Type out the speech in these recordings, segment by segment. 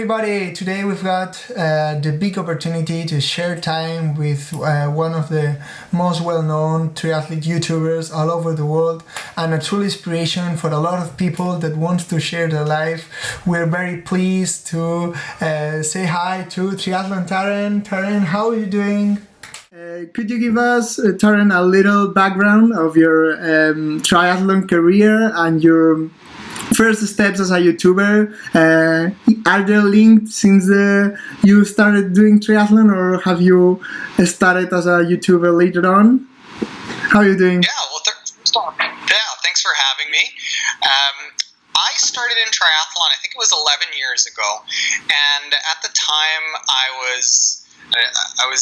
everybody, today we've got the big opportunity to share time with one of the most well-known triathlete YouTubers all over the world and a true inspiration for a lot of people that want to share their life. We're very pleased to say hi to Triathlon Taren. Taren, how are you doing? Could you give us, Taren, a little background of your triathlon career and your first steps as a YouTuber? Are they linked since you started doing triathlon, or have you started as a YouTuber later on? How are you doing? Yeah, well, thanks for having me. I started in triathlon, I think it was 11 years ago, and at the time I was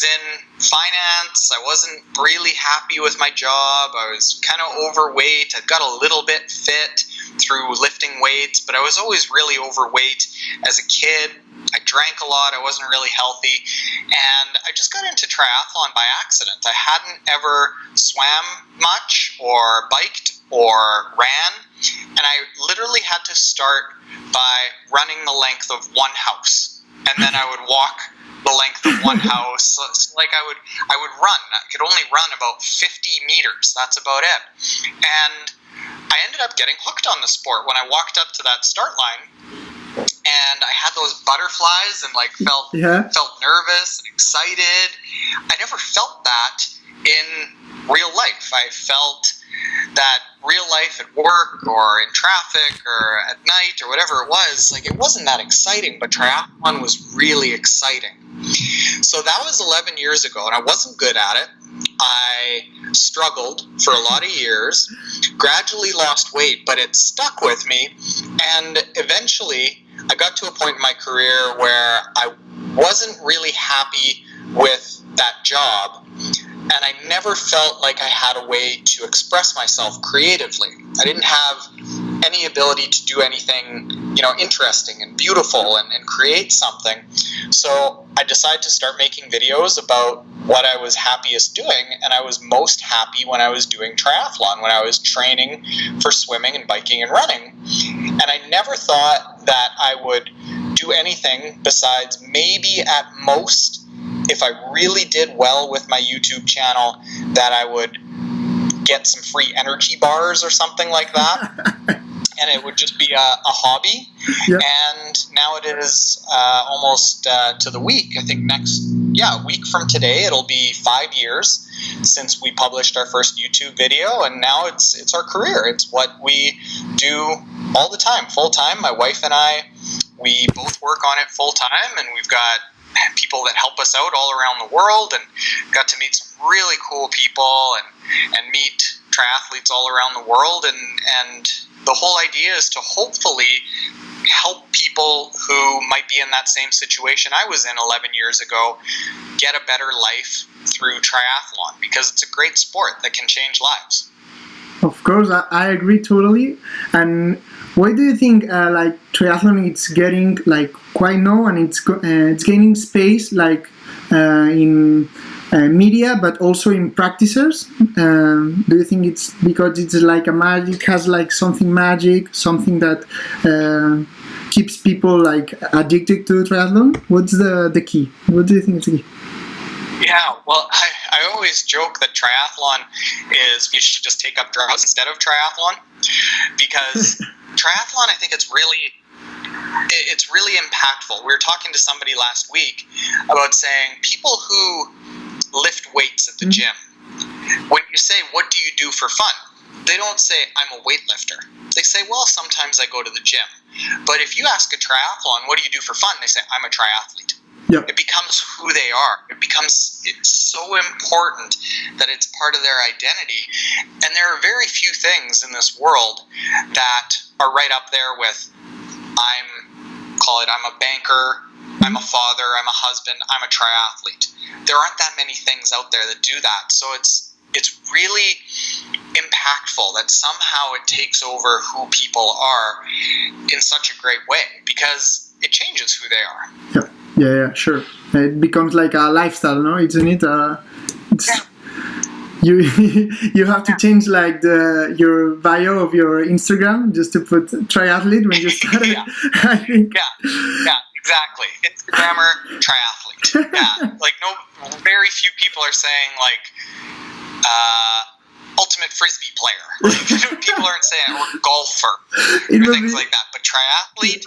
in finance. I wasn't really happy with my job. I was kind of overweight. I got a little bit fit through lifting weights, but I was always really overweight as a kid. I drank a lot. I wasn't really healthy, and I just got into triathlon by accident. I hadn't ever swam much or biked or ran, and I literally had to start by running the length of one house, and then I would walk the length of one house. So like I would run. I could only run about 50 meters. That's about it. And I ended up getting hooked on the sport when I walked up to that start line, and I had those butterflies and felt nervous and excited. I never felt that in real life. I felt that real life at work or in traffic or at night or whatever it was, it wasn't that exciting, but triathlon was really exciting. So that was 11 years ago, and I wasn't good at it. I struggled for a lot of years, gradually lost weight, but it stuck with me, and eventually I got to a point in my career where I wasn't really happy with that job, and I never felt like I had a way to express myself creatively. I didn't have any ability to do anything, interesting and beautiful and create something. So I decided to start making videos about what I was happiest doing, and I was most happy when I was doing triathlon, when I was training for swimming and biking and running. And I never thought that I would do anything besides maybe at most, if I really did well with my YouTube channel, that I would get some free energy bars or something like that. And it would just be a hobby. Yep. And now it is almost to the week. I think a week from today, it'll be 5 years since we published our first YouTube video, and now it's our career. It's what we do all the time, full time. My wife and I, we both work on it full time, and we've got people that help us out all around the world, and got to meet some really cool people and meet triathletes all around the world, and the whole idea is to hopefully help people who might be in that same situation I was in 11 years ago get a better life through triathlon, because it's a great sport that can change lives. Of course, I agree totally. And why do you think triathlon it's getting quite known, and it's gaining space in media, but also in practices? Do you think it's because it's like a magic, has something magic, something that keeps people addicted to triathlon? What's the key? What do you think is the key? Yeah, well, I always joke that triathlon is, you should just take up drugs instead of triathlon, because triathlon, I think it's really impactful. We were talking to somebody last week about saying people who lift weights at the gym, when you say, what do you do for fun? They don't say, I'm a weightlifter. They say, well, sometimes I go to the gym. But if you ask a triathlon, what do you do for fun? They say, I'm a triathlete. Yep. It becomes who they are. It's so important that it's part of their identity. And there are very few things in this world that are right up there with, I'm a banker, I'm a father, I'm a husband, I'm a triathlete. There aren't that many things out there that do that. So it's really impactful that somehow it takes over who people are in such a great way, because it changes who they are. Yeah, sure. It becomes like a lifestyle, no? Isn't it? You have to change your bio of your Instagram just to put triathlete when you started. Yeah. I think. Yeah. Exactly. Instagrammer, triathlete. Yeah. Like very few people are saying like ultimate frisbee player. Like, people aren't saying or golfer or things like that. But triathlete,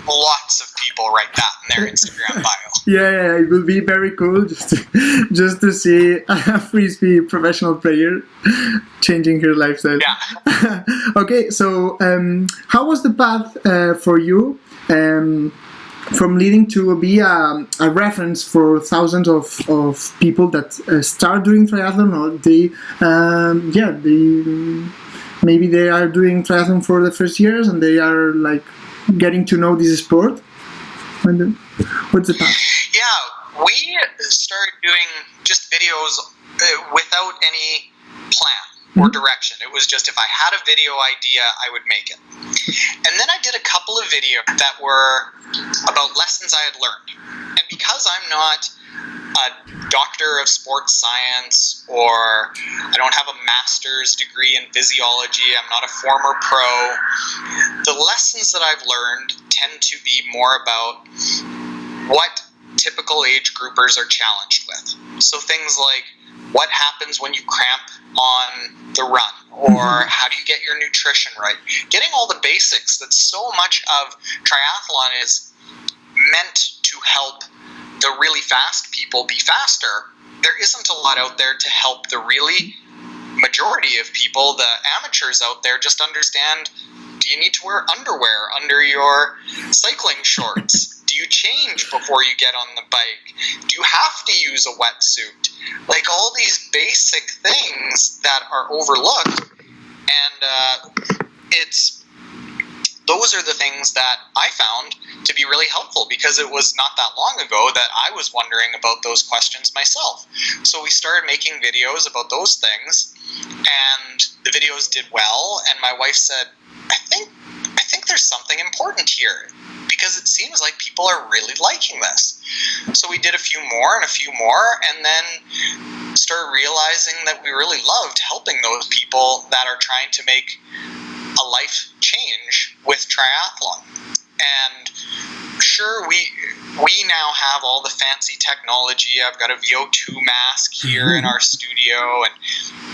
lots of people write that in their Instagram bio. Yeah, it will be very cool just to see a frisbee professional player changing her lifestyle. Yeah. Okay, so how was the path for you from leading to be a reference for thousands of people that start doing triathlon, or maybe they are doing triathlon for the first years and they are like getting to know this sport? What's the path? Yeah, we started doing just videos without any plan or direction. It was just if I had a video idea, I would make it. And then I did a couple of videos that were about lessons I had learned. And because I'm not a doctor of sports science, or I don't have a master's degree in physiology, I'm not a former pro, the lessons that I've learned tend to be more about what typical age groupers are challenged with. So things like what happens when you cramp on the run, or how do you get your nutrition right? Getting all the basics. That so much of triathlon is meant to help the really fast people be faster. There isn't a lot out there to help the really majority of people, the amateurs out there, just understand, do you need to wear underwear under your cycling shorts? Do you change before you get on the bike? Do you have to use a wetsuit? Like all these basic things that are overlooked, and those are the things that I found to be really helpful, because it was not that long ago that I was wondering about those questions myself. So we started making videos about those things, and the videos did well, and my wife said, I think there's something important here, because it seems like people are really liking this. So we did a few more, and then started realizing that we really loved helping those people that are trying to make a life change with triathlon. And sure, we now have all the fancy technology. I've got a VO2 mask here in our studio, and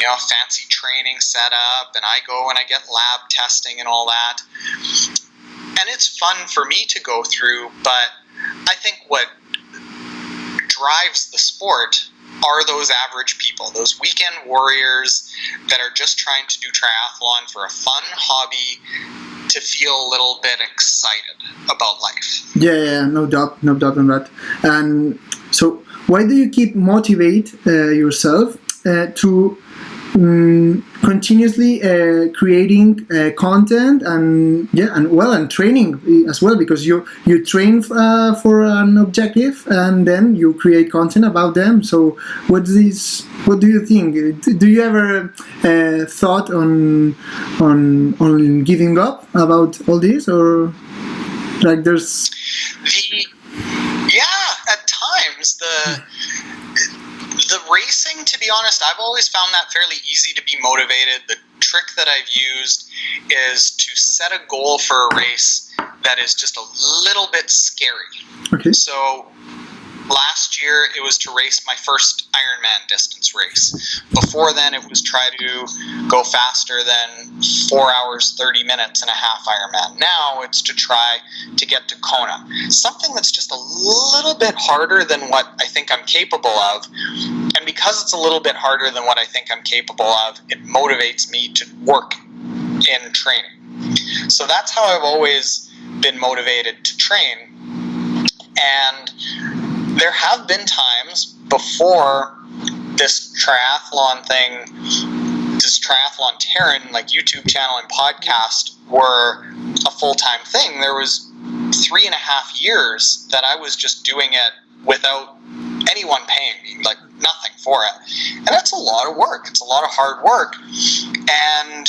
a fancy training setup, and I go and I get lab testing and all that. And it's fun for me to go through, but I think what drives the sport are those average people, those weekend warriors that are just trying to do triathlon for a fun hobby, to feel a little bit excited about life. Yeah, no doubt on that. And so why do you keep motivate yourself to continuously creating content and training as well, because you train for an objective and then you create content about them. So what do you think? Do you ever thought on giving up about all this, or like there's at times the racing, to be honest, I've always found that fairly easy to be motivated. The trick that I've used is to set a goal for a race that is just a little bit scary. Okay. So last year it was to race my first Ironman distance race. Before then it was try to go faster than 4 hours 30 minutes in a half Ironman. Now it's to try to get to Kona. Something that's just a little bit harder than what I think I'm capable of. And because it's a little bit harder than what I think I'm capable of, it motivates me to work in training. So that's how I've always been motivated to train. And there have been times before this triathlon thing, this Triathlon Taren, like YouTube channel and podcast, were a full-time thing. There was 3.5 years that I was just doing it without anyone paying me, like nothing for it. And that's a lot of work. It's a lot of hard work. And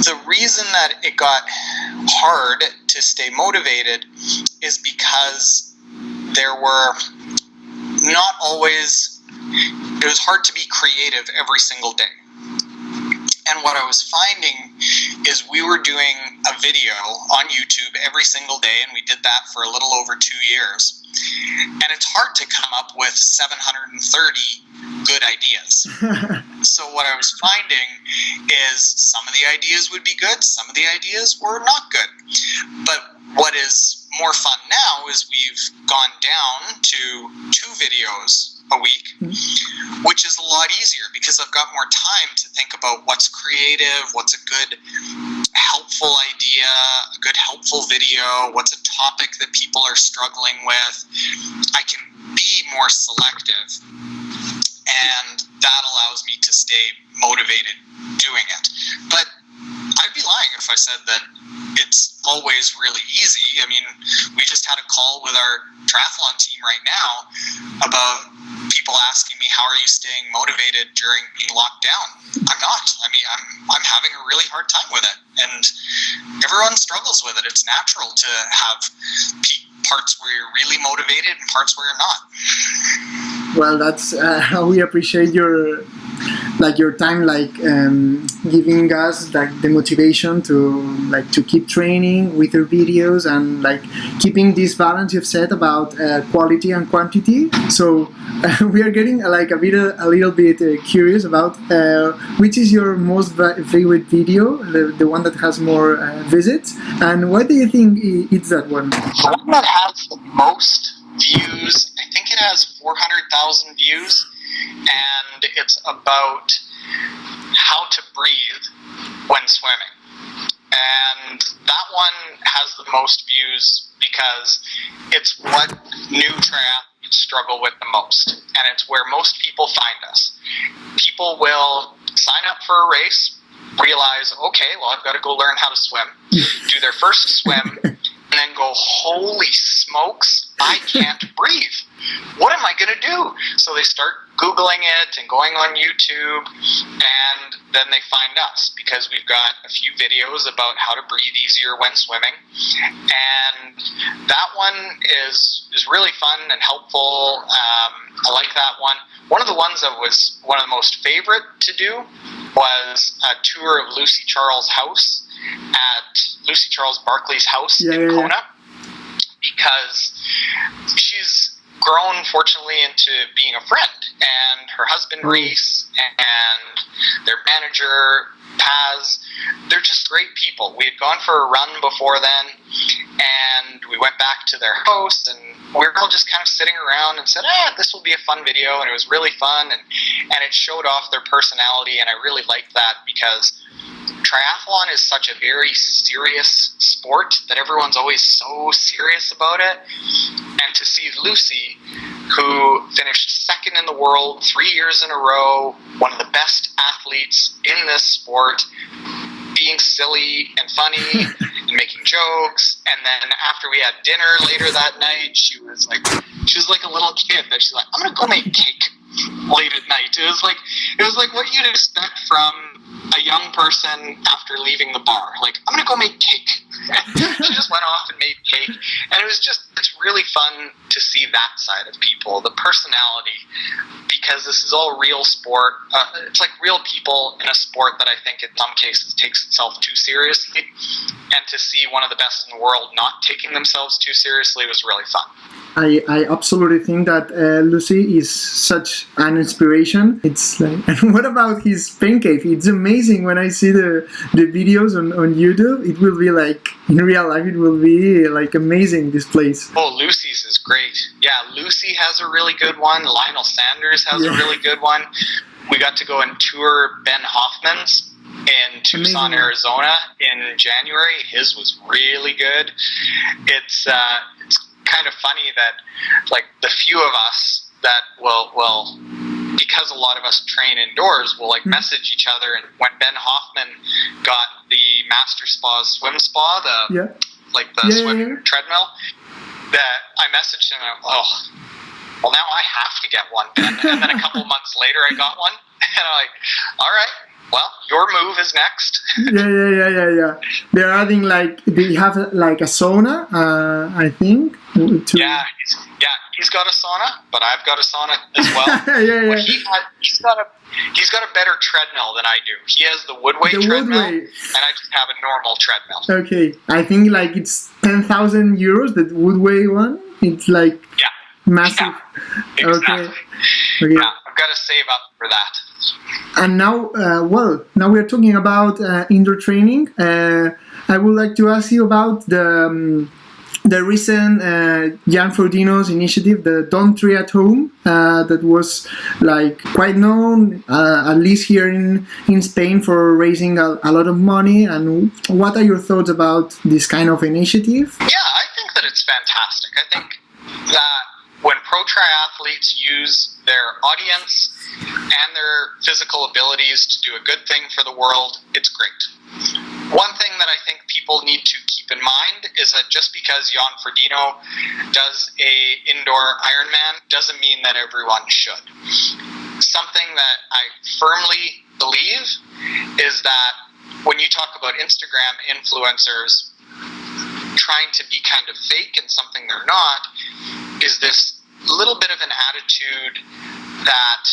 the reason that it got hard to stay motivated is because there were not always, it was hard to be creative every single day. And And what I was finding is we were doing a video on YouTube every single day, and we did that for a little over 2 years. And it's hard to come up with 730 good ideas. So what I was finding is some of the ideas would be good, some of the ideas were not good. But what is more fun now is we've gone down to 2 videos a week, which is a lot easier because I've got more time to think about what's creative, what's a good helpful idea, a good helpful video, what's a topic that people are struggling with. I can be more selective, and that allows me to stay motivated doing it. But I'd be lying if I said that it's always really easy. I mean, we just had a call with our triathlon team right now about people asking me, how are you staying motivated during being locked down? I'm not. I mean, I'm having a really hard time with it, and everyone struggles with it. It's natural to have parts where you're really motivated and parts where you're not. Well, that's we appreciate your time, giving us the motivation to keep training with your videos, and keeping this balance you've said about quality and quantity. So we are getting a little bit curious about which is your most favorite video, the one that has more visits, and why do you think it's that one? The one that has the most views, I think it has 400,000 views, and it's about how to breathe when swimming. And that one has the most views because it's what new triathletes struggle with the most, and it's where most people find us. People will sign up for a race, realize, okay, well, I've got to go learn how to swim, do their first swim, and then go, holy smokes, I can't breathe. What am I going to do? So they start Googling it and going on YouTube, and then they find us because we've got a few videos about how to breathe easier when swimming. And that one is really fun and helpful. I like that one. One of the ones that was one of the most favorite to do was a tour of Lucy Charles' house at Lucy Charles Barkley's house in Kona, because she's grown, fortunately, into being a friend. And her husband, Reese, and their manager, Paz, they're just great people. We had gone for a run before then, and we went back to their house, and we were all just kind of sitting around and said, this will be a fun video, and it was really fun, and it showed off their personality, and I really liked that because triathlon is such a very serious sport that everyone's always so serious about it. And to see Lucy, who finished second in the world 3 years in a row, one of the best athletes in this sport, being silly and funny and making jokes, and then after we had dinner later that night, she was like a little kid that she's like, I'm gonna go make cake late at night. It was like what you'd expect from a young person after leaving the bar. Like, I'm gonna go make cake. She just went off and made cake, and it's really fun to see that side of people, the personality, because this is all real sport. It's like real people in a sport that I think in some cases takes itself too seriously, and to see one of the best in the world not taking themselves too seriously was really fun. I absolutely think that Lucy is such an inspiration. It's and what about his pain cave? It's amazing when I see the videos on YouTube. It will be in real life, it will be amazing, this place. Oh, Lucy's is great. Yeah, Lucy has a really good one. Lionel Sanders has a really good one. We got to go and tour Ben Hoffman's in Tucson, Arizona in January. His was really good. It's kind of funny that the few of us that will because a lot of us train indoors, we'll message each other. And when Ben Hoffman got the Master Spa's swim spa, the swim treadmill, that I messaged him, well, now I have to get one, Ben. And then a couple months later I got one, and I'm like, all right, well, your move is next. Yeah. They're adding they have a sauna, I think. he's got a sauna, but I've got a sauna as well. Yeah. But he's got a better treadmill than I do. He has the Woodway treadmill, and I just have a normal treadmill. Okay, I think like it's 10,000 euros, that Woodway one. It's like massive. Yeah, exactly. Okay. Yeah, I've got to save up for that. And now, now we're talking about indoor training. I would like to ask you about the recent Jan Frodeno's initiative, the Don't Tree at Home, that was like quite known, at least here in Spain, for raising a lot of money. And what are your thoughts about this kind of initiative? Yeah, I think that it's fantastic. I think that when pro triathletes use their audience and their physical abilities to do a good thing for the world, it's great. One thing that I think people need to keep in mind is that just because Jan Frodeno does a indoor Ironman doesn't mean that everyone should. Something that I firmly believe is that when you talk about Instagram influencers trying to be kind of fake and something they're not, is this little bit of an attitude that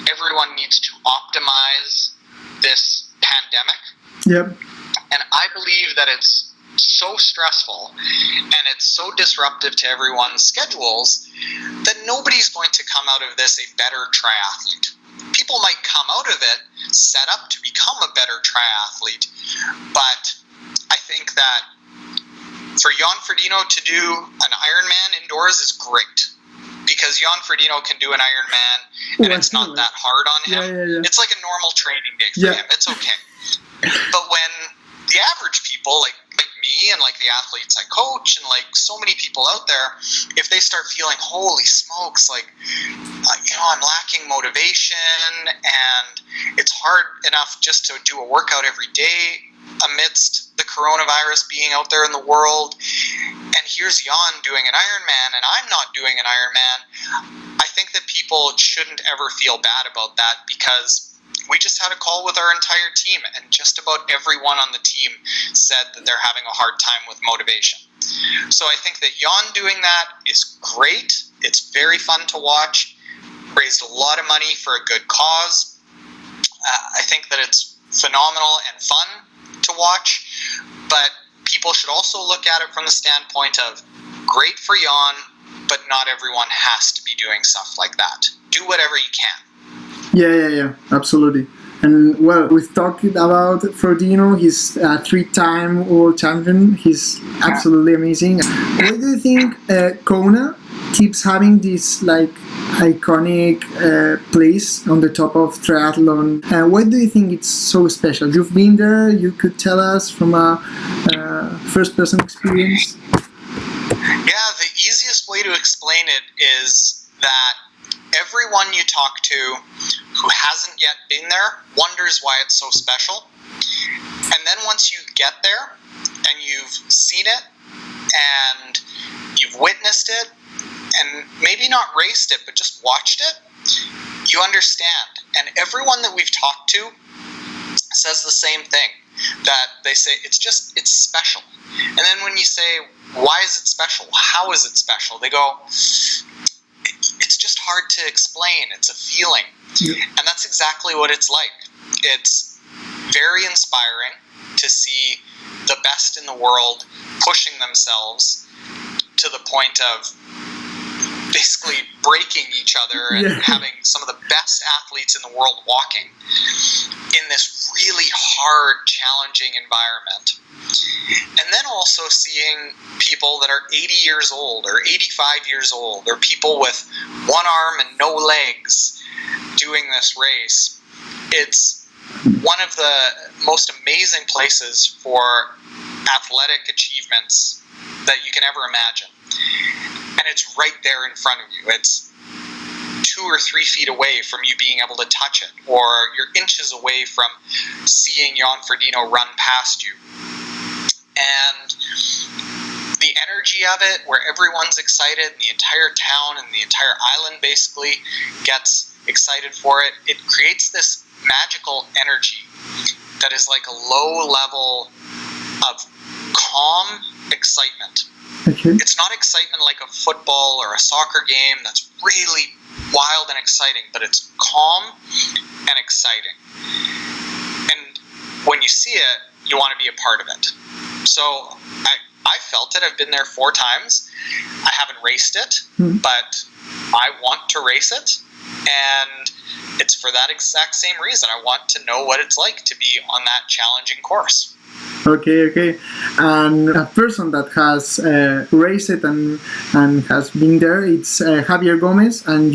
everyone needs to optimize this pandemic. Yep. And I believe that it's so stressful and it's so disruptive to everyone's schedules that nobody's going to come out of this a better triathlete. People might come out of it set up to become a better triathlete, but I think that for Jan Frodeno to do an Ironman indoors is great, because Jan Frodeno can do an Ironman and it's not that hard on him. Yeah. It's like a normal training day for him. It's okay. But when the average people, like me and like the athletes I coach and like so many people out there, if they start feeling, holy smokes, like, I'm lacking motivation and it's hard enough just to do a workout every day amidst the coronavirus being out there in the world, and here's Jan doing an Ironman and I'm not doing an Ironman, I think that people shouldn't ever feel bad about that, because we just had a call with our entire team and just about everyone on the team said that they're having a hard time with motivation. So I think that Jan doing that is great. It's very fun to watch. Raised a lot of money for a good cause. I think that it's phenomenal and fun to watch, but people should also look at it from the standpoint of great for Jan, but not everyone has to be doing stuff like that. Do whatever you can. Yeah, absolutely. And well, we've talked about Frodeno. He's a 3-time world champion. He's absolutely amazing. Why do you think Kona keeps having this like iconic place on the top of triathlon? Why do you think it's so special? You've been there. You could tell us from a first-person experience. Yeah, the easiest way to explain it is that everyone you talk to who hasn't yet been there wonders why it's so special. And then once you get there and you've seen it and you've witnessed it and maybe not raced it but just watched it, you understand. And everyone that we've talked to says the same thing, that they say it's special. And then when you say, why is it special? How is it special? They go, it's just hard to explain. It's a feeling. And that's exactly what it's like. It's very inspiring to see the best in the world pushing themselves to the point of basically breaking each other and having some of the best athletes in the world walking in this really hard, challenging environment. And then also seeing people that are 80 years old or 85 years old, or people with one arm and no legs doing this race. It's one of the most amazing places for athletic achievements that you can ever imagine. And it's right there in front of you. It's 2 or 3 feet away from you being able to touch it, or you're inches away from seeing Jan Frodeno run past you. And the energy of it, where everyone's excited, the entire town and the entire island basically gets excited for it, it creates this magical energy that is like a low level of calm excitement. Okay. It's not excitement like a football or a soccer game that's really wild and exciting, but it's calm and exciting. And when you see it, you want to be a part of it. So I felt it. I've been there 4 times. I haven't raced it, but I want to race it. And it's for that exact same reason. I want to know what it's like to be on that challenging course. Okay. And a person that has raced it and has been there, it's Javier Gomez. And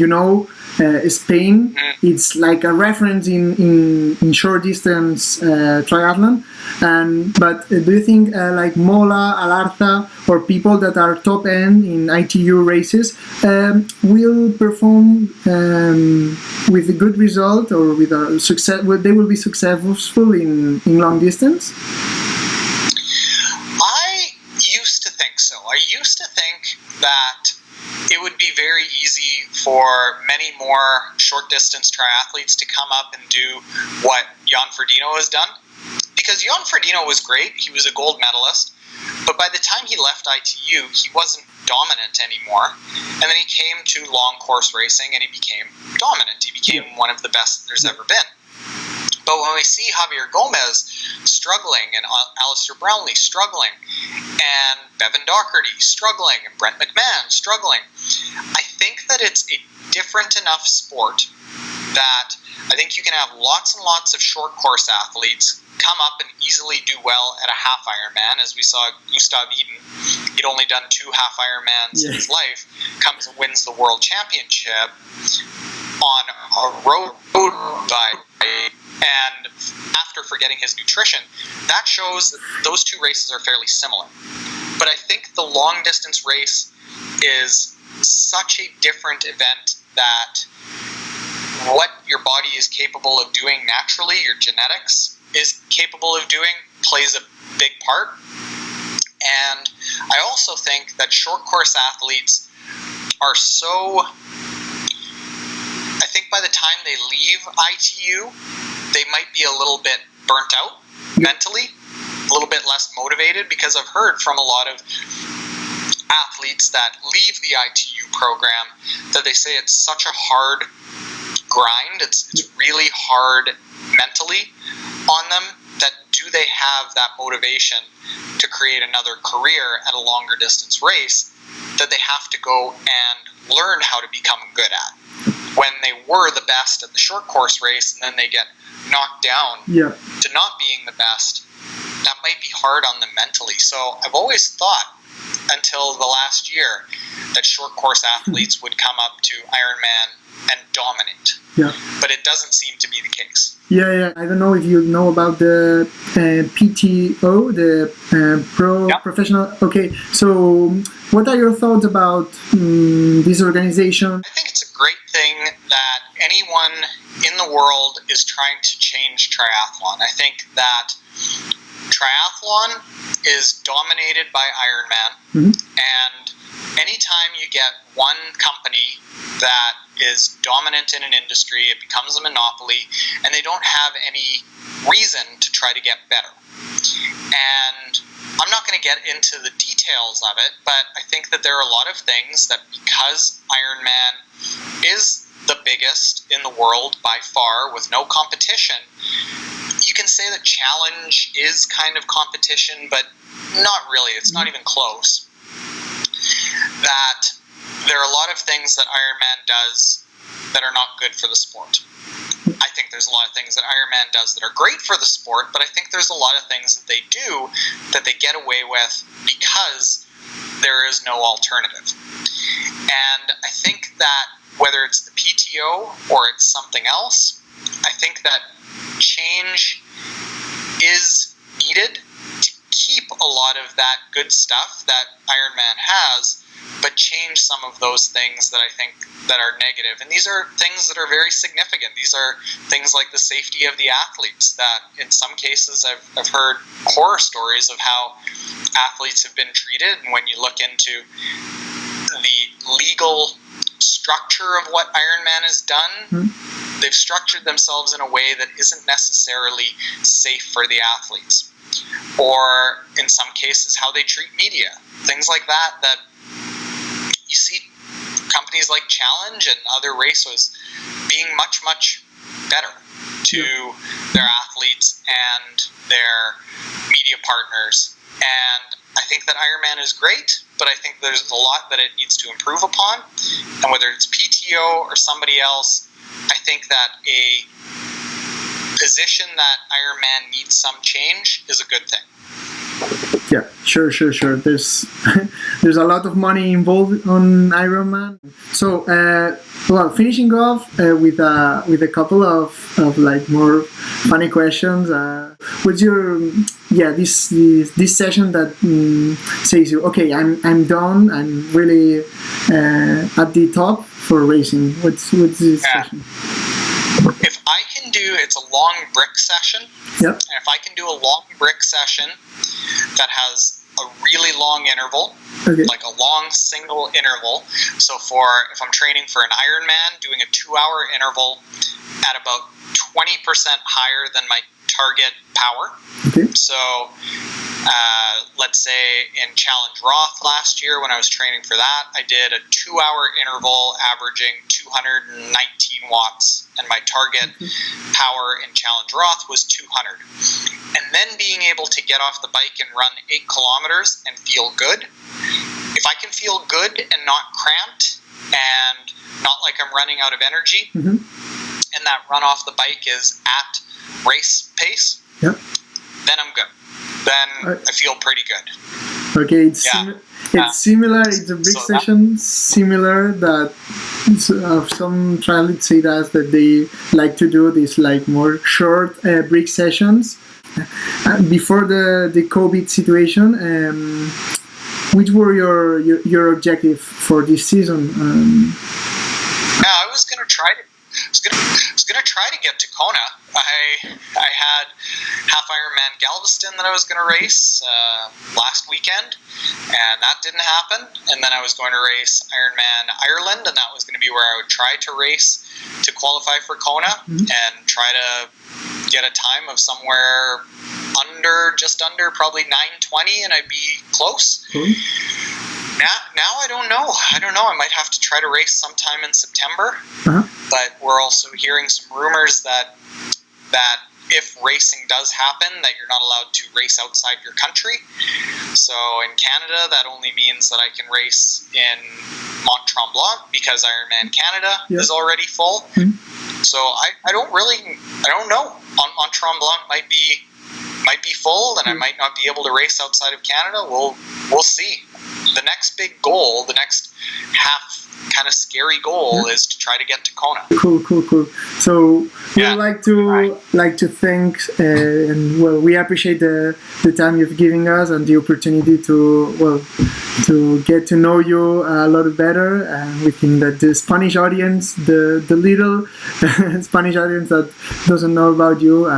Spain, it's like a reference in short distance triathlon. But do you think like Mola, Alarza, or people that are top end in ITU races will perform with a good result or with a success? They will be successful in long distance? I used to think that it would be very easy for many more short distance triathletes to come up and do what Jan Frodeno has done. Because Jan Frodeno was great, he was a gold medalist, but by the time he left ITU, he wasn't dominant anymore. And then he came to long course racing and he became dominant. He became one of the best there's ever been. But when we see Javier Gomez struggling and Alistair Brownlee struggling and Bevan Doherty struggling and Brent McMahon struggling, I think that it's a different enough sport that I think you can have lots and lots of short course athletes come up and easily do well at a half Ironman, as we saw Gustav Iden. He'd only done 2 half Ironmans in his life, comes and wins the world championship on a road bike. And after forgetting his nutrition, that shows that those 2 races are fairly similar. But I think the long distance race is such a different event that what your body is capable of doing naturally, your genetics is capable of doing, plays a big part. And I also think that short course athletes are so... I think by the time they leave ITU, they might be a little bit burnt out mentally, a little bit less motivated, because I've heard from a lot of athletes that leave the ITU program that they say it's such a hard grind, it's really hard mentally on them, that do they have that motivation to create another career at a longer distance race that they have to go and learn how to become good at, when they were the best at the short course race and then they get knocked down to not being the best. That might be hard on them mentally. So I've always thought until the last year that short course athletes would come up to Ironman and dominate. But it doesn't seem to be the case. I don't know if you know about the PTO, the professional. Okay, so what are your thoughts about this organization? I think it's a great thing that anyone in the world is trying to change triathlon. I think that triathlon is dominated by Ironman, and anytime you get one company that is dominant in an industry, it becomes a monopoly, and they don't have any reason to try to get better. And I'm not going to get into the details of it, but I think that there are a lot of things that, because Ironman is the biggest in the world by far with no competition, you can say that challenge is kind of competition, but not really. It's not even close. That there are a lot of things that Ironman does that are not good for the sport. I think there's a lot of things that Ironman does that are great for the sport, but I think there's a lot of things that they do that they get away with because there is no alternative. And I think that whether it's the PTO or it's something else, I think that change is needed to keep a lot of that good stuff that Ironman has, but change some of those things that I think that are negative. And these are things that are very significant. These are things like the safety of the athletes, that in some cases I've heard horror stories of how athletes have been treated. And when you look into the legal structure of what Ironman has done, they've structured themselves in a way that isn't necessarily safe for the athletes. or in some cases how they treat media, things like that you see companies like Challenge and other races being much, much better to their athletes and their media partners. And I think that Ironman is great, but I think there's a lot that it needs to improve upon. And whether it's PTO or somebody else, I think that a position that Ironman needs some change is a good thing. Yeah, sure. There's there's a lot of money involved on Ironman. So, finishing off with a couple of like more funny questions. What's your this session that says you, okay, I'm done. I'm really at the top for racing. What's this session? If I can do, it's a long brick session. Yep. And if I can do a long brick session that has a really long interval, like a long single interval. So if I'm training for an Ironman, doing a 2-hour interval at about 20% higher than my target power. Okay. So let's say in Challenge Roth last year when I was training for that, I did a 2-hour interval averaging 219 watts, and my target power in Challenge Roth was 200. And then being able to get off the bike and run 8 kilometers and feel good. If I can feel good and not cramped and not like I'm running out of energy, and that run off the bike is at race pace, then I'm good. Then I feel pretty good. Okay, it's similar. It's a big session, similar that some triathletes say that they like to do these like more short brick sessions. Before the COVID situation, which were your objective for this season? I was gonna try to get to Kona. I had half Ironman Galveston that I was going to race last weekend, and that didn't happen. And then I was going to race Ironman Ireland, and that was going to be where I would try to race to qualify for Kona and try to get a time of somewhere just under probably 9:20, and I'd be close. Now I don't know. I might have to try to race sometime in September. But we're also hearing some rumors that if racing does happen, that you're not allowed to race outside your country. So in Canada, that only means that I can race in Mont Tremblant because Ironman Canada is already full. So I don't know. Mont Tremblant might be full, and I might not be able to race outside of Canada. We'll see. The next big goal, the next half kind of scary goal is to try to get to Kona. Cool. So we'd like to thank and we appreciate the time you've given us and the opportunity to get to know you a lot better. And we think that the Spanish audience, the little Spanish audience that doesn't know about you,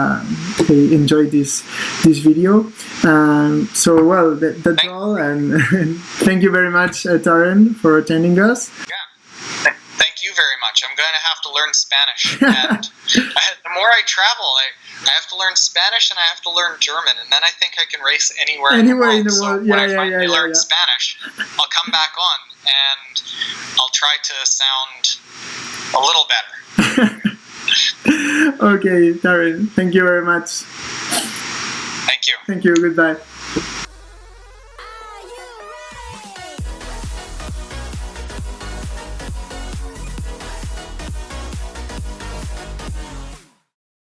they enjoy this video. That's all. And thank you very much, Taren, for attending us. Thank you very much. I'm going to have to learn Spanish. And the more I travel, I have to learn Spanish and I have to learn German. And then I think I can race anywhere in the world. So when I finally learn Spanish, I'll come back on and I'll try to sound a little better. Okay, Taren, thank you very much. Thank you. Thank you. Goodbye.